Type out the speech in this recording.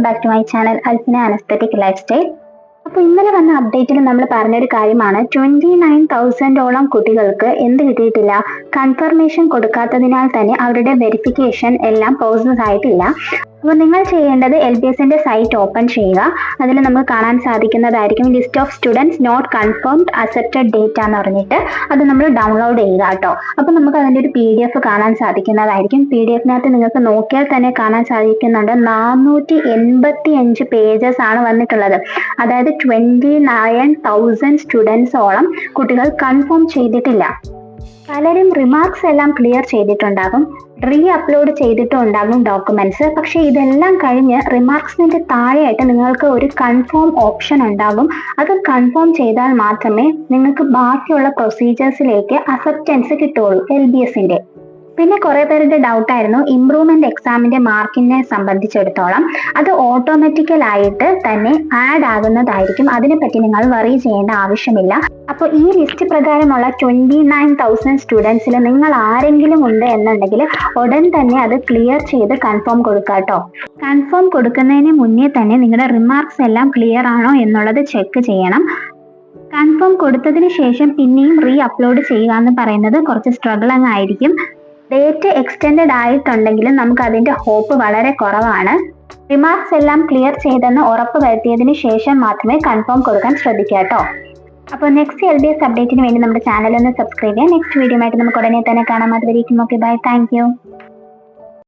Back to my channel Alfina an aesthetic lifestyle. അപ്പോൾ ഇന്നലെ വന്ന അപ്ഡേറ്റിൽ നമ്മൾ പറഞ്ഞൊരു കാര്യമാണ് 29,000ഓളം കുട്ടികൾക്ക് എന്ത് കിട്ടിയിട്ടില്ല, കൺഫർമേഷൻ കൊടുക്കാത്തതിനാൽ തന്നെ അവരുടെ വെരിഫിക്കേഷൻ എല്ലാം പ്രോസസ് ആയിട്ടില്ല. അപ്പോൾ നിങ്ങൾ ചെയ്യേണ്ടത് LBSന്റെ സൈറ്റ് ഓപ്പൺ ചെയ്യുക. അതിൽ നമുക്ക് കാണാൻ സാധിക്കുന്നതായിരിക്കും list of students not confirmed accepted data എന്ന് പറഞ്ഞിട്ട് അത് നമ്മൾ ഡൗൺലോഡ് ചെയ്യുക കേട്ടോ. അപ്പോൾ നമുക്ക് അതിൻ്റെ ഒരു PDF കാണാൻ സാധിക്കുന്നതായിരിക്കും. PDF-നകത്ത് നിങ്ങൾക്ക് നോക്കിയാൽ തന്നെ കാണാൻ സാധിക്കുന്നുണ്ട് 485 പേജസ് ആണ് വന്നിട്ടുള്ളത്. അതായത് 29,000 സ്റ്റുഡൻസോളം കുട്ടികൾ കൺഫേം ചെയ്തിട്ടില്ല. പലരും റിമാർക്സ് എല്ലാം ക്ലിയർ ചെയ്തിട്ടുണ്ടാകും, അപ്ലോഡ് ചെയ്തിട്ടും ഉണ്ടാകും ഡോക്യുമെന്റ്സ്. പക്ഷെ ഇതെല്ലാം കഴിഞ്ഞ് റിമാർക്സിന്റെ താഴെയായിട്ട് നിങ്ങൾക്ക് ഒരു കൺഫേം ഓപ്ഷൻ ഉണ്ടാകും. അത് കൺഫേം ചെയ്താൽ മാത്രമേ നിങ്ങൾക്ക് ബാക്കിയുള്ള പ്രൊസീജിയേഴ്സിലേക്ക് അക്സെപ്റ്റൻസ് കിട്ടുള്ളൂ LBSന്റെ. പിന്നെ കുറെ പേരുടെ ഡൗട്ടായിരുന്നു ഇംപ്രൂവ്മെന്റ് എക്സാമിന്റെ മാർക്കിനെ സംബന്ധിച്ചിടത്തോളം അത് ഓട്ടോമാറ്റിക്കലായിട്ട് തന്നെ ആഡ് ആകുന്നതായിരിക്കും. അതിനെപ്പറ്റി നിങ്ങൾ വറി ചെയ്യേണ്ട ആവശ്യമില്ല. അപ്പോൾ ഈ ലിസ്റ്റ് പ്രകാരമുള്ള 29,000 സ്റ്റുഡൻസിൽ നിങ്ങൾ ആരെങ്കിലും ഉണ്ട് എന്നുണ്ടെങ്കിൽ ഉടൻ തന്നെ അത് ക്ലിയർ ചെയ്ത് കൺഫേം കൊടുക്കുക കേട്ടോ. കൺഫേം കൊടുക്കുന്നതിന് മുന്നേ തന്നെ നിങ്ങളുടെ റിമാർക്സ് എല്ലാം ക്ലിയർ ആണോ എന്നുള്ളത് ചെക്ക് ചെയ്യണം. കൺഫേം കൊടുത്തതിന് ശേഷം പിന്നെയും അപ്ലോഡ് ചെയ്യുക എന്ന് പറയുന്നത് കുറച്ച് സ്ട്രഗിളിങ് ആയിരിക്കും. ഡേറ്റ് എക്സ്റ്റെൻഡ് ആയിട്ടുണ്ടെങ്കിലും നമുക്ക് അതിന്റെ ഹോപ്പ് വളരെ കുറവാണ്. റിമാർക്സ് എല്ലാം ക്ലിയർ ചെയ്തെന്ന് ഉറപ്പ് വരുത്തിയതിന് ശേഷം മാത്രമേ കൺഫേം കൊടുക്കാൻ ശ്രദ്ധിക്കുക കേട്ടോ. അപ്പോൾ നെക്സ്റ്റ് LBS അപ്ഡേറ്റിന് വേണ്ടി നമ്മുടെ ചാനൽ ഒന്ന് സബ്സ്ക്രൈബ് ചെയ്യാം. നെക്സ്റ്റ് വീഡിയോ ആയിട്ട് നമുക്ക് ഉടനെ തന്നെ കാണാം. അതുവരേക്കും ഓക്കെ ബൈ, താങ്ക് യു.